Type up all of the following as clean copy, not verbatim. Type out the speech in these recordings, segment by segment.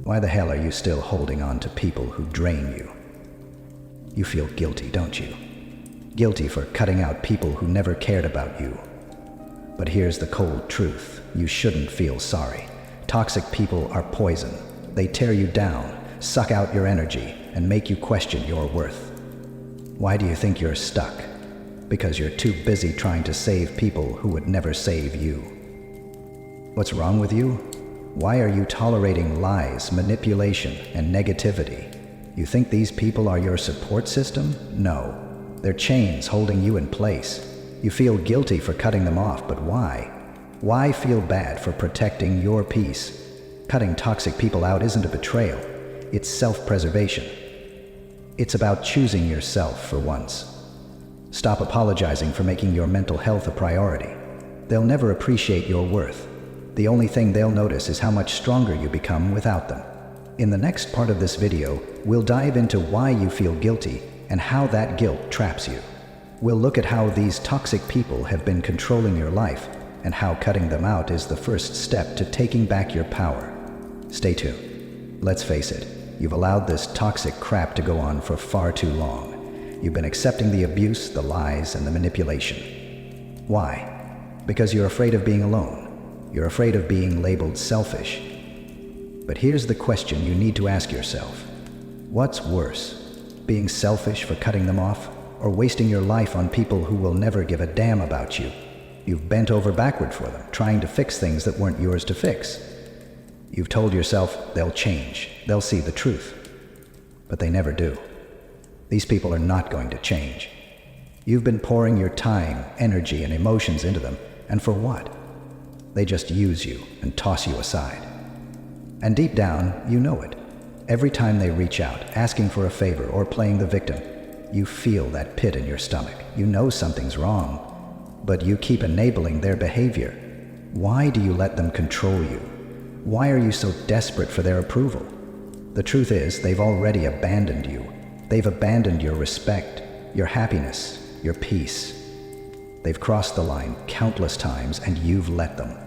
Why the hell are you still holding on to people who drain you? You feel guilty, don't you? Guilty for cutting out people who never cared about you. But here's the cold truth. You shouldn't feel sorry. Toxic people are poison. They tear you down, suck out your energy, and make you question your worth. Why do you think you're stuck? Because you're too busy trying to save people who would never save you. What's wrong with you? Why are you tolerating lies, manipulation, and negativity? You think these people are your support system? No. They're chains holding you in place. You feel guilty for cutting them off, but why? Why feel bad for protecting your peace? Cutting toxic people out isn't a betrayal. It's self-preservation. It's about choosing yourself for once. Stop apologizing for making your mental health a priority. They'll never appreciate your worth. The only thing they'll notice is how much stronger you become without them. In the next part of this video, we'll dive into why you feel guilty and how that guilt traps you. We'll look at how these toxic people have been controlling your life and how cutting them out is the first step to taking back your power. Stay tuned. Let's face it, you've allowed this toxic crap to go on for far too long. You've been accepting the abuse, the lies, and the manipulation. Why? Because you're afraid of being alone. You're afraid of being labeled selfish. But here's the question you need to ask yourself. What's worse, being selfish for cutting them off, or wasting your life on people who will never give a damn about you? You've bent over backward for them, trying to fix things that weren't yours to fix. You've told yourself they'll change, they'll see the truth. But they never do. These people are not going to change. You've been pouring your time, energy, and emotions into them, and for what? They just use you and toss you aside. And deep down, you know it. Every time they reach out, asking for a favor or playing the victim, you feel that pit in your stomach. You know something's wrong, but you keep enabling their behavior. Why do you let them control you? Why are you so desperate for their approval? The truth is, they've already abandoned you. They've abandoned your respect, your happiness, your peace. They've crossed the line countless times and you've let them.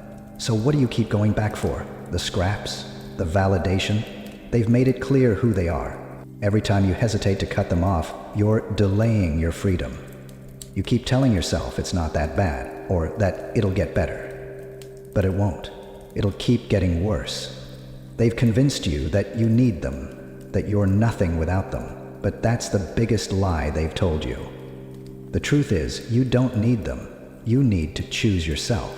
So what do you keep going back for? The scraps? The validation? They've made it clear who they are. Every time you hesitate to cut them off, you're delaying your freedom. You keep telling yourself it's not that bad, or that it'll get better. But it won't. It'll keep getting worse. They've convinced you that you need them, that you're nothing without them. But that's the biggest lie they've told you. The truth is, you don't need them. You need to choose yourself.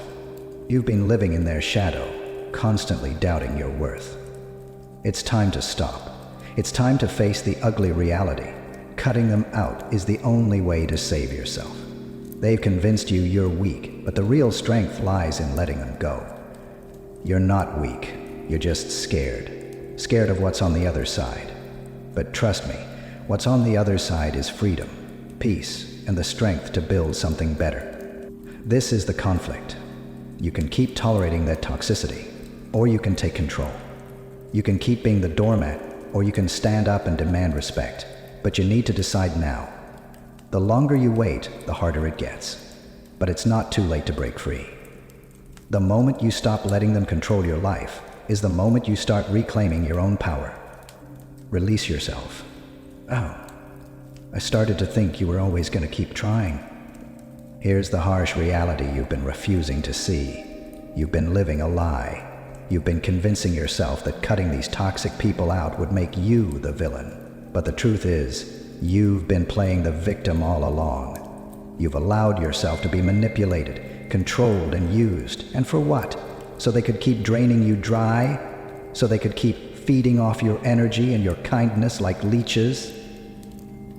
You've been living in their shadow, constantly doubting your worth. It's time to stop. It's time to face the ugly reality. Cutting them out is the only way to save yourself. They've convinced you you're weak, but the real strength lies in letting them go. You're not weak. You're just scared. Scared of what's on the other side. But trust me, what's on the other side is freedom, peace, and the strength to build something better. This is the conflict. You can keep tolerating that toxicity, or you can take control. You can keep being the doormat, or you can stand up and demand respect. But you need to decide now. The longer you wait, the harder it gets. But it's not too late to break free. The moment you stop letting them control your life is the moment you start reclaiming your own power. Release yourself. Oh, I started to think you were always going to keep trying. Here's the harsh reality you've been refusing to see. You've been living a lie. You've been convincing yourself that cutting these toxic people out would make you the villain. But the truth is, you've been playing the victim all along. You've allowed yourself to be manipulated, controlled, and used. And for what? So they could keep draining you dry? So they could keep feeding off your energy and your kindness like leeches?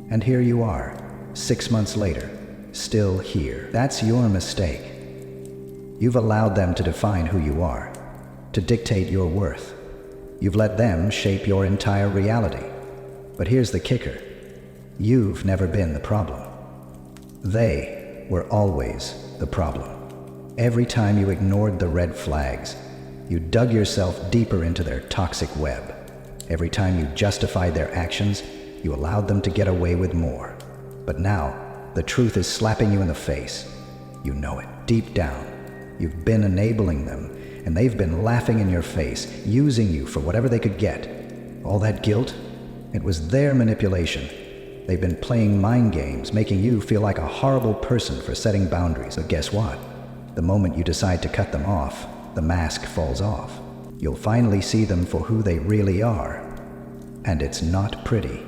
And here you are, 6 months later, still here. That's your mistake. You've allowed them to define who you are, to dictate your worth. You've let them shape your entire reality. But here's the kicker. You've never been the problem. They were always the problem. Every time you ignored the red flags, you dug yourself deeper into their toxic web. Every time you justified their actions, you allowed them to get away with more. But now, the truth is slapping you in the face. You know it, deep down. You've been enabling them, and they've been laughing in your face, using you for whatever they could get. All that guilt? It was their manipulation. They've been playing mind games, making you feel like a horrible person for setting boundaries. But guess what? The moment you decide to cut them off, the mask falls off. You'll finally see them for who they really are. And it's not pretty.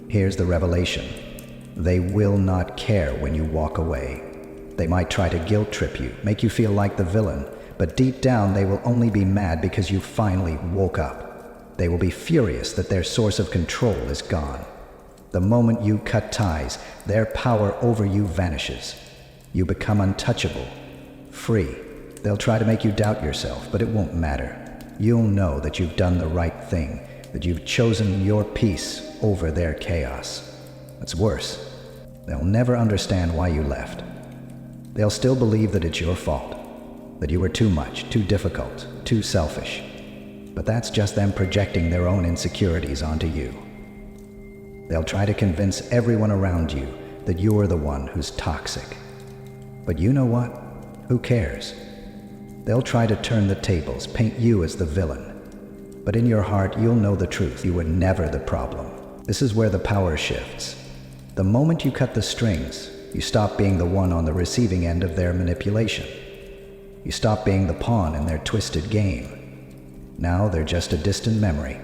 Here's the revelation. They will not care when you walk away. They might try to guilt trip you, make you feel like the villain, but deep down they will only be mad because you finally woke up. They will be furious that their source of control is gone. The moment you cut ties, their power over you vanishes. You become untouchable, free. They'll try to make you doubt yourself, but it won't matter. You'll know that you've done the right thing, that you've chosen your peace over their chaos. What's worse, they'll never understand why you left. They'll still believe that it's your fault, that you were too much, too difficult, too selfish. But that's just them projecting their own insecurities onto you. They'll try to convince everyone around you that you're the one who's toxic. But you know what? Who cares? They'll try to turn the tables, paint you as the villain. But in your heart, you'll know the truth. You were never the problem. This is where the power shifts. The moment you cut the strings, you stop being the one on the receiving end of their manipulation. You stop being the pawn in their twisted game. Now they're just a distant memory,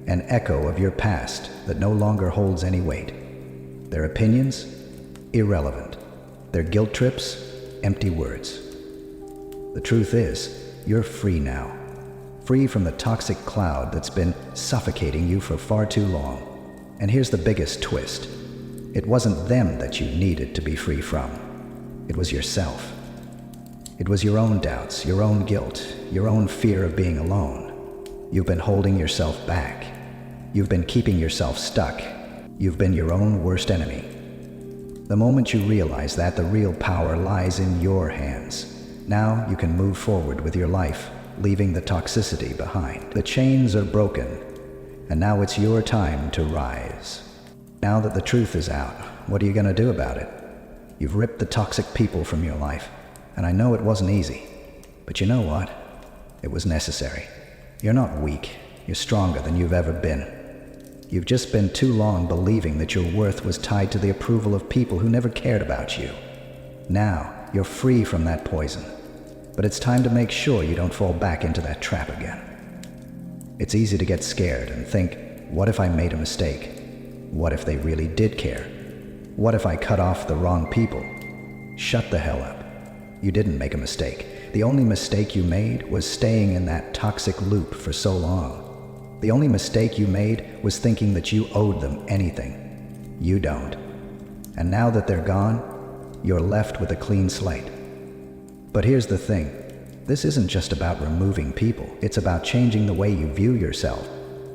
an echo of your past that no longer holds any weight. Their opinions? Irrelevant. Their guilt trips? Empty words. The truth is, you're free now. Free from the toxic cloud that's been suffocating you for far too long. And here's the biggest twist. It wasn't them that you needed to be free from. It was yourself. It was your own doubts, your own guilt, your own fear of being alone. You've been holding yourself back. You've been keeping yourself stuck. You've been your own worst enemy. The moment you realize that, the real power lies in your hands. Now you can move forward with your life, leaving the toxicity behind. The chains are broken, and now it's your time to rise. Now that the truth is out, what are you going to do about it? You've ripped the toxic people from your life, and I know it wasn't easy. But you know what? It was necessary. You're not weak. You're stronger than you've ever been. You've just been too long believing that your worth was tied to the approval of people who never cared about you. Now, you're free from that poison. But it's time to make sure you don't fall back into that trap again. It's easy to get scared and think, what if I made a mistake? What if they really did care? What if I cut off the wrong people? Shut the hell up. You didn't make a mistake. The only mistake you made was staying in that toxic loop for so long. The only mistake you made was thinking that you owed them anything. You don't. And now that they're gone, you're left with a clean slate. But here's the thing. This isn't just about removing people. It's about changing the way you view yourself.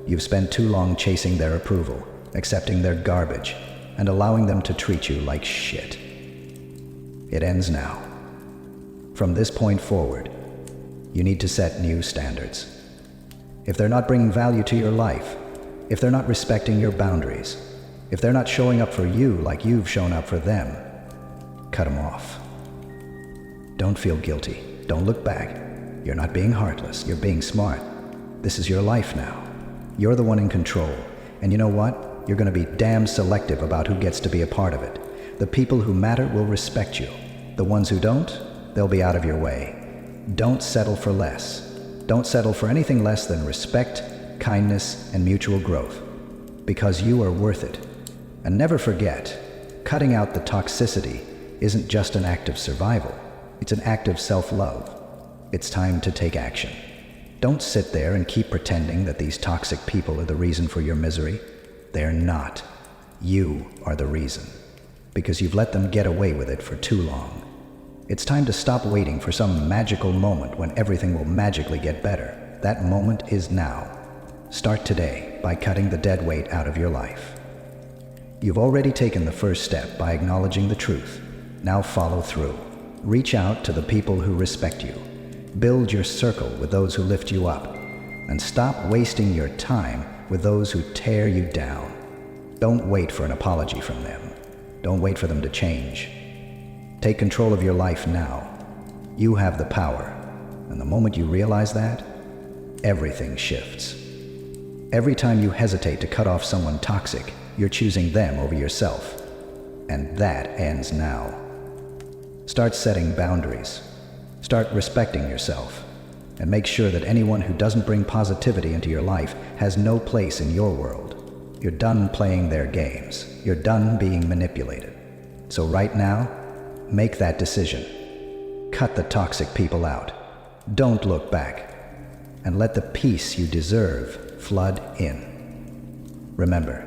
You've spent too long chasing their approval, accepting their garbage, and allowing them to treat you like shit. It ends now. From this point forward, you need to set new standards. If they're not bringing value to your life, if they're not respecting your boundaries, if they're not showing up for you like you've shown up for them, cut them off. Don't feel guilty. Don't look back. You're not being heartless. You're being smart. This is your life now. You're the one in control. And you know what? You're going to be damn selective about who gets to be a part of it. The people who matter will respect you. The ones who don't, they'll be out of your way. Don't settle for less. Don't settle for anything less than respect, kindness, and mutual growth. Because you are worth it. And never forget, cutting out the toxicity isn't just an act of survival. It's an act of self-love. It's time to take action. Don't sit there and keep pretending that these toxic people are the reason for your misery. They're not. You are the reason. Because you've let them get away with it for too long. It's time to stop waiting for some magical moment when everything will magically get better. That moment is now. Start today by cutting the dead weight out of your life. You've already taken the first step by acknowledging the truth. Now follow through. Reach out to the people who respect you. Build your circle with those who lift you up. And stop wasting your time with those who tear you down. Don't wait for an apology from them. Don't wait for them to change. Take control of your life now. You have the power. And the moment you realize that, everything shifts. Every time you hesitate to cut off someone toxic, you're choosing them over yourself. And that ends now. Start setting boundaries. Start respecting yourself. And make sure that anyone who doesn't bring positivity into your life has no place in your world. You're done playing their games. You're done being manipulated. So right now, make that decision. Cut the toxic people out. Don't look back. And let the peace you deserve flood in. Remember,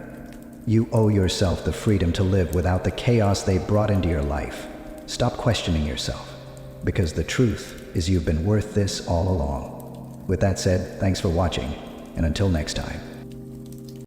you owe yourself the freedom to live without the chaos they brought into your life. Stop questioning yourself, because the truth is you've been worth this all along. With that said, thanks for watching, and until next time.